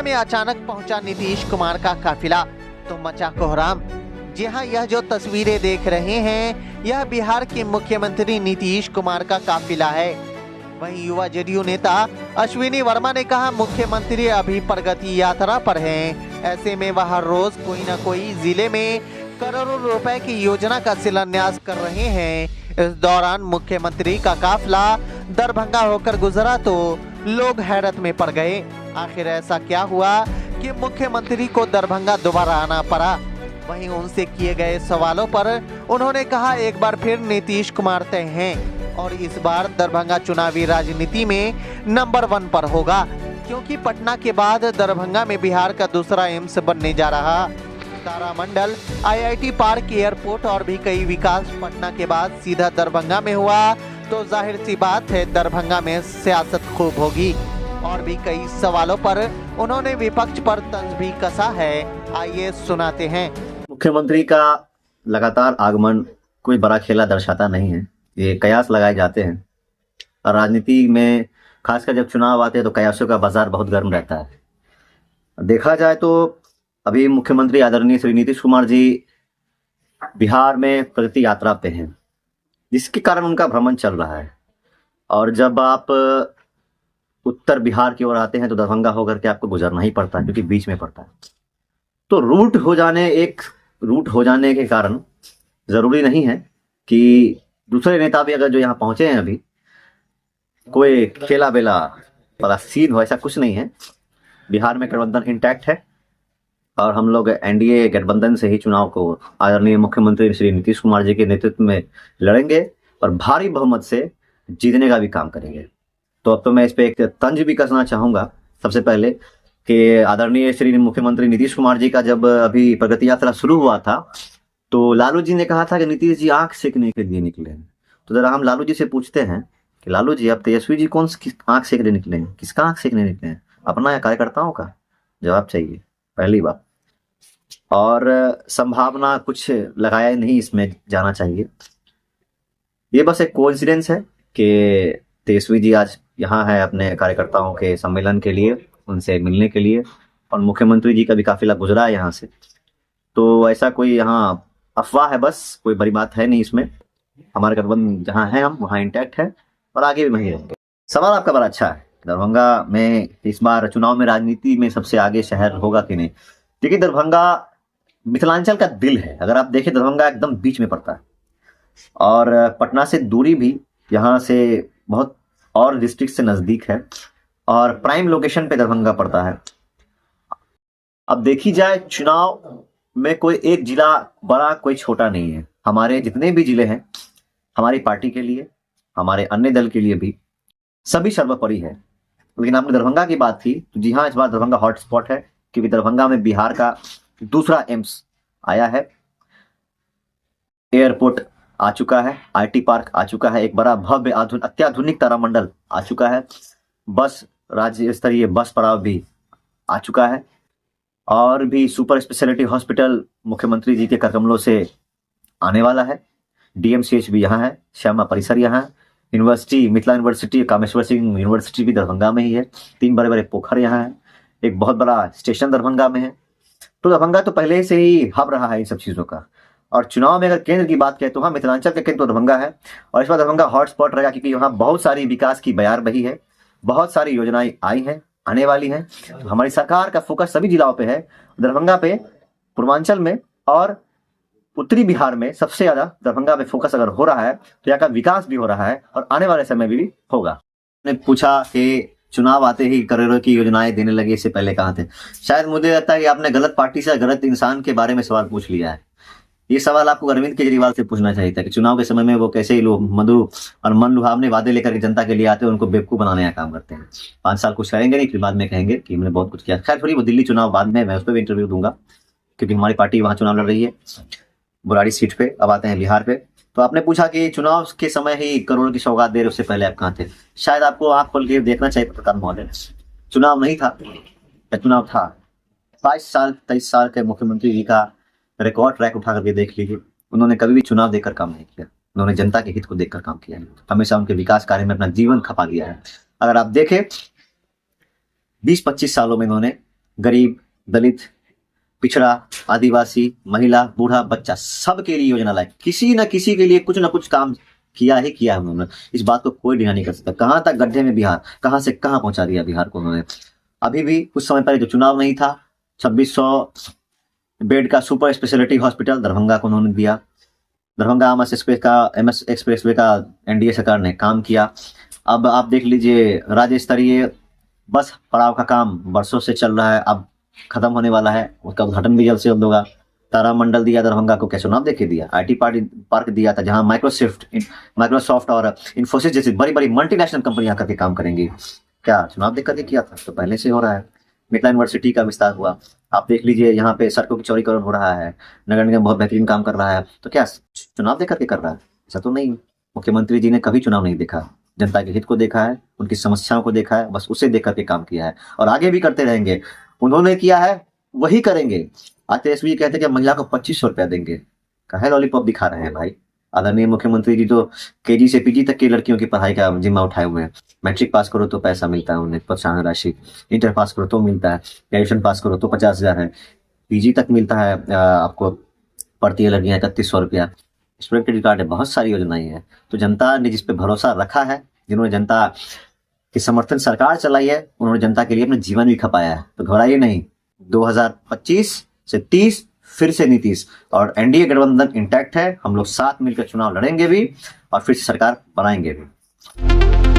में अचानक पहुंचा नीतीश कुमार का काफिला तो मचा कोहराम। जी हाँ, यह जो तस्वीरें देख रहे हैं यह बिहार के मुख्यमंत्री नीतीश कुमार का काफिला है। वहीं युवा जेडीयू नेता अश्विनी वर्मा ने कहा, मुख्यमंत्री अभी प्रगति यात्रा पर हैं। ऐसे में वह हर रोज कोई न कोई जिले में करोड़ों रुपए की योजना का शिलान्यास कर रहे हैं। इस दौरान मुख्यमंत्री का काफिला दरभंगा होकर गुजरा तो लोग हैरत में पड़ गए। आखिर ऐसा क्या हुआ कि मुख्यमंत्री को दरभंगा दोबारा आना पड़ा? वहीं उनसे किए गए सवालों पर उन्होंने कहा, एक बार फिर नीतीश कुमार तय हैं और इस बार दरभंगा चुनावी राजनीति में नंबर 1 पर होगा, क्योंकि पटना के बाद दरभंगा में बिहार का दूसरा एम्स बनने जा रहा। तारामंडल, IIT पार्क, एयरपोर्ट और भी कई विकास पटना के बाद सीधा दरभंगा में हुआ तो जाहिर सी बात है दरभंगा में सियासत खूब होगी। और भी कई सवालों पर उन्होंने विपक्ष पर तंज भी कसा है। आइए सुनाते हैं। मुख्यमंत्री का लगातार आगमन कोई बड़ा खेला दर्शाता नहीं है, ये कयास लगाए जाते हैं। और राजनीति में खासकर जब चुनाव आते हैं तो कयासों का बाजार बहुत गर्म रहता है। देखा जाए तो अभी मुख्यमंत्री आदरणीय श्री नीतीश कुमार जी बिहार में प्रगति यात्रा पे हैं, जिसके कारण उनका भ्रमण चल रहा है। और जब आप उत्तर बिहार की ओर आते हैं तो दरभंगा होकर के आपको गुजरना ही पड़ता है, क्योंकि बीच में पड़ता है। तो रूट हो जाने के कारण जरूरी नहीं है कि दूसरे नेता भी अगर जो यहाँ पहुंचे हैं अभी कोई खेला बेला वाला सीन हो, ऐसा कुछ नहीं है। बिहार में गठबंधन इंटैक्ट है और हम लोग NDA गठबंधन से ही चुनाव को आदरणीय मुख्यमंत्री श्री नीतीश कुमार जी के नेतृत्व में लड़ेंगे और भारी बहुमत से जीतने का भी काम करेंगे। तो अब तो मैं इस पे एक तंज भी कसना चाहूंगा। सबसे पहले कि आदरणीय श्री मुख्यमंत्री नीतीश कुमार जी का जब अभी प्रगति यात्रा शुरू हुआ था तो लालू जी ने कहा था कि नीतीश जी आंख सेकने के लिए निकले हैं। तो जरा हम लालू जी से पूछते हैं कि लालू जी, अब तेजस्वी जी कौन सी आंख सेकने निकले हैं? किसका आंख सेकने निकले हैं? अपना या कार्यकर्ताओं का? जवाब चाहिए, पहली बात। और संभावना कुछ लगाया नहीं, इसमें जाना चाहिए। ये बस एक कोइंसिडेंस है कि तेजस्वी जी आज यहाँ है अपने कार्यकर्ताओं के सम्मेलन के लिए, उनसे मिलने के लिए, और मुख्यमंत्री जी का भी काफिला गुजरा है यहाँ से। तो ऐसा कोई यहाँ अफवाह है, बस कोई बड़ी बात है नहीं इसमें। हमारे गठबंधन जहाँ है हम वहाँ इंटैक्ट है और आगे भी वहीं रहेंगे। सवाल आपका बड़ा अच्छा है, दरभंगा में इस बार चुनाव में राजनीति में सबसे आगे शहर होगा कि नहीं। देखिए, दरभंगा मिथिलांचल का दिल है। अगर आप देखें, दरभंगा एकदम बीच में पड़ता है और पटना से दूरी भी यहाँ से बहुत और डिस्ट्रिक्ट से नजदीक है और प्राइम लोकेशन पे दरभंगा पड़ता है। अब देखी जाए, चुनाव में कोई एक जिला बड़ा कोई छोटा नहीं है। हमारे जितने भी जिले हैं हमारी पार्टी के लिए, हमारे अन्य दल के लिए भी सभी सर्वोपरि है। लेकिन आपने दरभंगा की बात की तो जी हाँ, इस बार दरभंगा हॉटस्पॉट है, क्योंकि दरभंगा में बिहार का दूसरा एम्स आया है। एयरपोर्ट आ चुका है, IT पार्क आ चुका है, एक बड़ा भव्य अत्याधुनिक तारामंडल आ चुका है, बस राज्य स्तरीय बस पड़ाव भी आ चुका है, और भी सुपर स्पेशलिटी हॉस्पिटल मुख्यमंत्री जी के कदमों से आने वाला है। DMCH भी यहाँ है, श्यामा परिसर यहाँ है, university, Mithila university, Kameshwar Singh university भी दरभंगा में ही है, 3 बड़े बड़े पोखर यहाँ है, एक बहुत बड़ा स्टेशन दरभंगा में है। तो दरभंगा तो पहले से ही हब रहा है इन सब चीजों का। और चुनाव में अगर केंद्र की बात करें तो हाँ, मिथिलांचल का केंद्र तो दरभंगा है और इस बार दरभंगा हॉटस्पॉट रहेगा, क्योंकि यहाँ बहुत सारी विकास की बयार बही है, बहुत सारी योजनाएं आई हैं, आने वाली हैं। तो हमारी सरकार का फोकस सभी जिलाओं पे है, दरभंगा पे, पूर्वांचल में और उत्तरी बिहार में सबसे ज्यादा दरभंगा पे फोकस अगर हो रहा है तो यहाँ का विकास भी हो रहा है और आने वाले समय में भी होगा। मैंने पूछा कि चुनाव आते ही करोड़ों की योजनाएं देने लगे, इससे पहले कहाँ थे? शायद मुझे लगता है कि आपने गलत पार्टी से गलत इंसान के बारे में सवाल पूछ लिया है। ये सवाल आपको अरविंद केजरीवाल से पूछना चाहिए था कि चुनाव के समय में वो कैसे लोग मधु और मन लुभावने वादे लेकर के जनता के लिए आते हैं, उनको बेवकूफ बनाने का काम करते हैं। 5 साल कुछ करेंगे नहीं, फिर बाद में कहेंगे कि हमने बहुत कुछ किया। खैर थोड़ी वो दिल्ली चुनाव बाद में, मैं उस पर भी इंटरव्यू दूंगा, क्योंकि हमारी पार्टी वहां चुनाव लड़ रही है बुराड़ी सीट पे। अब आते हैं बिहार पे। तो आपने पूछा कि चुनाव के समय ही करोड़ की सौगात दे रहे, उससे पहले आप कहाँ थे? शायद आपको आंख खोल के देखना चाहिए पत्रकार महोदय, चुनाव नहीं था या चुनाव था। 22 साल 23 साल के मुख्यमंत्री जी का रिकॉर्ड ट्रैक उठा करके देख लीजिए, उन्होंने कभी भी चुनाव देखकर काम नहीं किया, उन्होंने जनता के हित को देखकर काम किया है। हमेशा उनके विकास कार्य में अपना जीवन खपा दिया है। अगर आप देखें 20-25 सालों में इन्होंने गरीब, दलित, पिछड़ा, आदिवासी, महिला, बूढ़ा, बच्चा, सबके लिए योजना लाए। किसी न किसी के लिए कुछ ना कुछ काम किया ही किया है उन्होंने। इस बात को कोई डिनाई नहीं कर सकता। कहाँ तक गड्ढे में बिहार, कहाँ से कहाँ पहुंचा दिया बिहार को उन्होंने। अभी भी कुछ समय पहले जो चुनाव नहीं था, 2600 बेड का सुपर स्पेशलिटी हॉस्पिटल दरभंगा को उन्होंने दिया। दरभंगा एमएस एक्सप्रेसवे का एनडीए सरकार ने काम किया। अब आप देख लीजिए, राज्य स्तरीय बस पड़ाव का काम वर्षों से चल रहा है, अब खत्म होने वाला है। उसका उद्घाटन भी जल्द से जल्द होगा। तारामंडल दिया दरभंगा को, क्या चुनाव देके दिया? आईटी पार्क दिया था, जहां माइक्रोसॉफ्ट और इन्फोसिस जैसी बड़ी बड़ी मल्टीनेशनल कंपनियां करके काम करेंगी। क्या चुनाव देख करके किया था? तो पहले से हो रहा है। मिथिला यूनिवर्सिटी का विस्तार हुआ। आप देख लीजिए, यहाँ पे सड़कों की चौड़ीकरण हो रहा है। नगर निगम बहुत बेहतरीन काम कर रहा है। तो क्या चुनाव देख करके कर रहा है? ऐसा तो नहीं। मुख्यमंत्री जी ने कभी चुनाव नहीं देखा, जनता के हित को देखा है, उनकी समस्याओं को देखा है, बस उसे देख करके काम किया है और आगे भी करते रहेंगे। उन्होंने किया है वही करेंगे। आज तेजस्वी कहते हैं कि महिला को 2500 रुपया देंगे। काहे लॉलीपॉप दिखा रहे हैं भाई? आदरणीय मुख्यमंत्री जी तो केजी से पीजी तक की लड़कियों की पढ़ाई का जिम्मा उठाए हुए हैं। मैट्रिक पास करो तो पैसा मिलता है उन्हें, प्रोत्साहन राशि। इंटर पास करो तो मिलता है। ग्रेजुएशन पास करो तो 50,000 है। पीजी तक मिलता है आपको, पढ़ती है लड़कियां 3100 रुपया। स्टूडेंट क्रेडिट कार्ड है, बहुत सारी योजनाएं हैं। तो जनता ने जिस पे भरोसा रखा है, जिन्होंने जनता की समर्थन सरकार चलाई है, उन्होंने जनता के लिए अपना जीवन भी खपाया है। तो घबराइए नहीं। 2025 से 30 फिर से नीतीश और एनडीए गठबंधन इंटैक्ट है। हम लोग साथ मिलकर चुनाव लड़ेंगे भी और फिर से सरकार बनाएंगे भी।